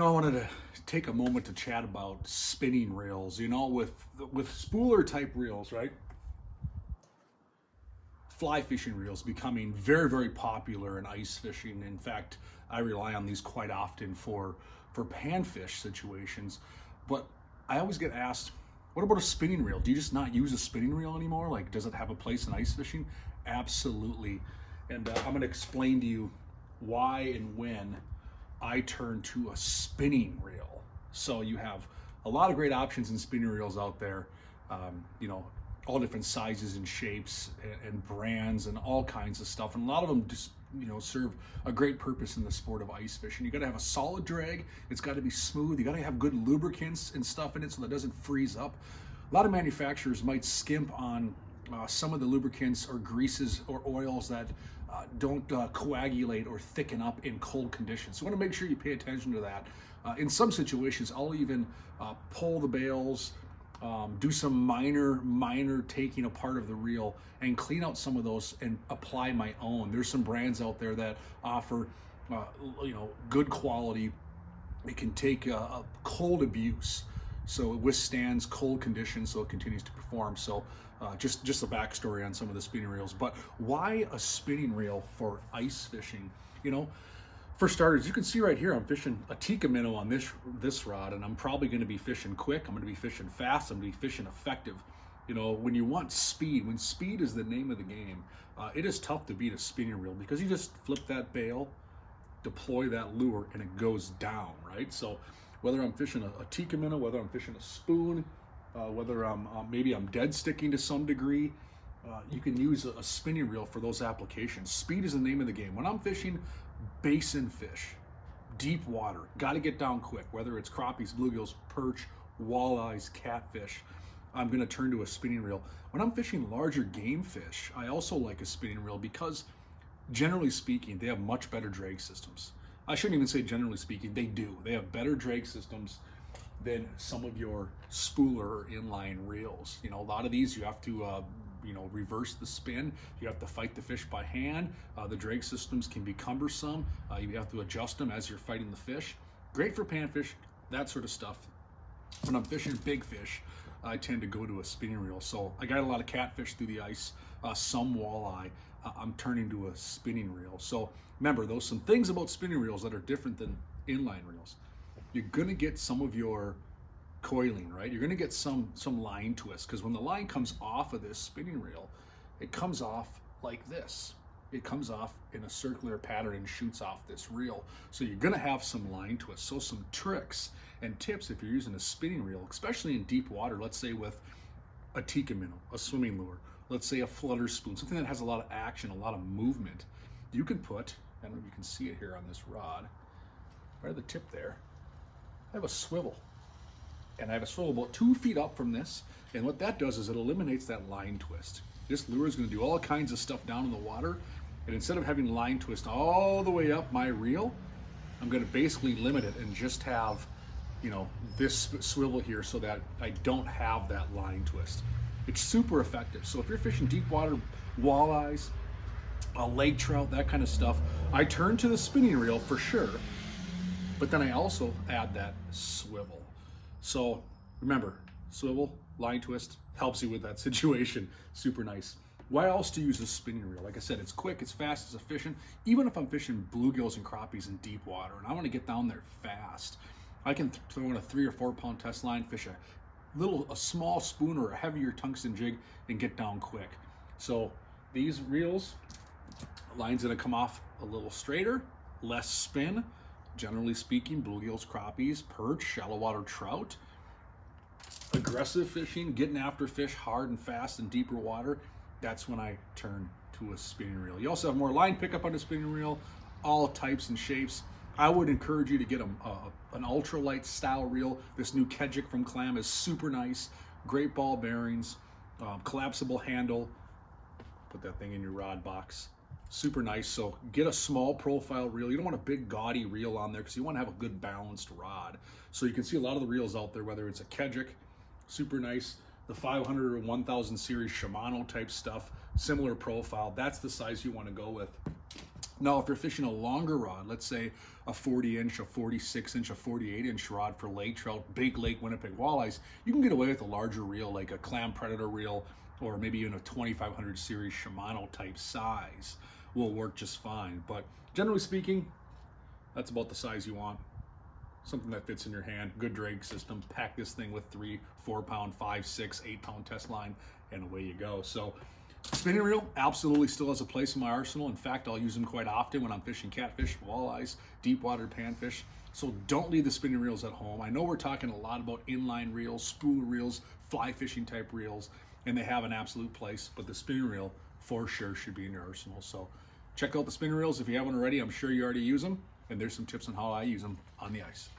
I wanted to take a moment to chat about spinning reels, with spooler type reels, right? Fly fishing reels becoming very, very popular in ice fishing. In fact, I rely on these quite often for panfish situations. But I always get asked, what about a spinning reel? Do you just not use a spinning reel anymore? Like, does it have a place in ice fishing? Absolutely. And I'm going to explain to you why and when I turn to a spinning reel. So you have a lot of great options in spinning reels out there. All different sizes and shapes and brands and all kinds of stuff. And a lot of them just, serve a great purpose in the sport of ice fishing. You got to have a solid drag. It's got to be smooth. You got to have good lubricants and stuff in it so that it doesn't freeze up. A lot of manufacturers might skimp on some of the lubricants or greases or oils that don't coagulate or thicken up in cold conditions. So you want to make sure you pay attention to that. In some situations, I'll even pull the bails, do some minor taking apart of the reel and clean out some of those and apply my own. There's some brands out there that offer good quality. It can take a cold abuse, so it withstands cold conditions, so it continues to perform. So just a backstory on some of the spinning reels. But why a spinning reel for ice fishing? For starters, you can see right here I'm fishing a Tikka minnow on this rod, and I'm probably going to be fishing quick. I'm going to be fishing fast. I'm going to be fishing effective. When you want speed, when speed is the name of the game, it is tough to beat a spinning reel because you just flip that bail, deploy that lure, and it goes down, right? So whether I'm fishing a Tikka minnow, whether I'm fishing a spoon, whether I'm maybe I'm dead sticking to some degree, you can use a spinning reel for those applications. Speed is the name of the game. When I'm fishing basin fish, deep water, got to get down quick, whether it's crappies, bluegills, perch, walleyes, catfish, I'm going to turn to a spinning reel. When I'm fishing larger game fish, I also like a spinning reel because generally speaking, they have much better drag systems. I shouldn't even say generally speaking, they do. They have better drag systems than some of your spooler or inline reels. A lot of these you have to reverse the spin. You have to fight the fish by hand. The drag systems can be cumbersome. You have to adjust them as you're fighting the fish. Great for panfish, that sort of stuff. When I'm fishing big fish, I tend to go to a spinning reel. So I got a lot of catfish through the ice, some walleye. I'm turning to a spinning reel. So remember, those some things about spinning reels that are different than inline reels. You're gonna get some of your coiling, right? You're gonna get some line twist, because when the line comes off of this spinning reel, it comes off like this. It comes off in a circular pattern and shoots off this reel. So you're gonna have some line twist. So some tricks and tips if you're using a spinning reel, especially in deep water, let's say with a Tikka minnow, a swimming lure, let's say a flutter spoon, something that has a lot of action, a lot of movement, you can put, and you can see it here on this rod, right at the tip there, I have a swivel. And I have a swivel about 2 feet up from this. And what that does is it eliminates that line twist. This lure is going to do all kinds of stuff down in the water. And instead of having line twist all the way up my reel, I'm going to basically limit it and just have, this swivel here so that I don't have that line twist. It's super effective. So if you're fishing deep water, walleyes, lake trout, that kind of stuff, I turn to the spinning reel for sure. But then I also add that swivel. So remember, swivel, line twist, helps you with that situation. Super nice. Why else to use a spinning reel? Like I said, it's quick, it's fast, it's efficient. Even if I'm fishing bluegills and crappies in deep water and I want to get down there fast, I can throw in a 3 or 4 pound test line, fish a small spoon or a heavier tungsten jig and get down quick. So these reels, line's gonna come off a little straighter, less spin. Generally speaking, bluegills, crappies, perch, shallow water trout, aggressive fishing, getting after fish hard and fast in deeper water, that's when I turn to a spinning reel. You also have more line pickup on a spinning reel, all types and shapes. I would encourage you to get an ultralight style reel. This new Kejik from Clam is super nice, great ball bearings, collapsible handle. Put that thing in your rod box. Super nice. So get a small profile reel. You don't want a big gaudy reel on there because you want to have a good balanced rod. So you can see a lot of the reels out there, whether it's a Kejik, super nice, the 500 or 1000 series Shimano type stuff, similar profile. That's the size you want to go with. Now, if you're fishing a longer rod, let's say a 40-inch, a 46-inch, a 48-inch rod for lake trout, big Lake Winnipeg walleyes, you can get away with a larger reel like a clam predator reel, or maybe even a 2500 series Shimano type size will work just fine. But generally speaking, that's about the size you want. Something that fits in your hand, good drag system. Pack this thing with 3, 4 pound, 5, 6, 8 pound test line, and away you go. So spinning reel absolutely still has a place in my arsenal. In fact, I'll use them quite often when I'm fishing catfish, walleyes, deep water panfish. So don't leave the spinning reels at home. I know we're talking a lot about inline reels, spooler reels, fly fishing type reels, and they have an absolute place, but the spinning reel for sure should be in your arsenal. So check out the spinning reels if you haven't already. I'm sure you already use them, and there's some tips on how I use them on the ice.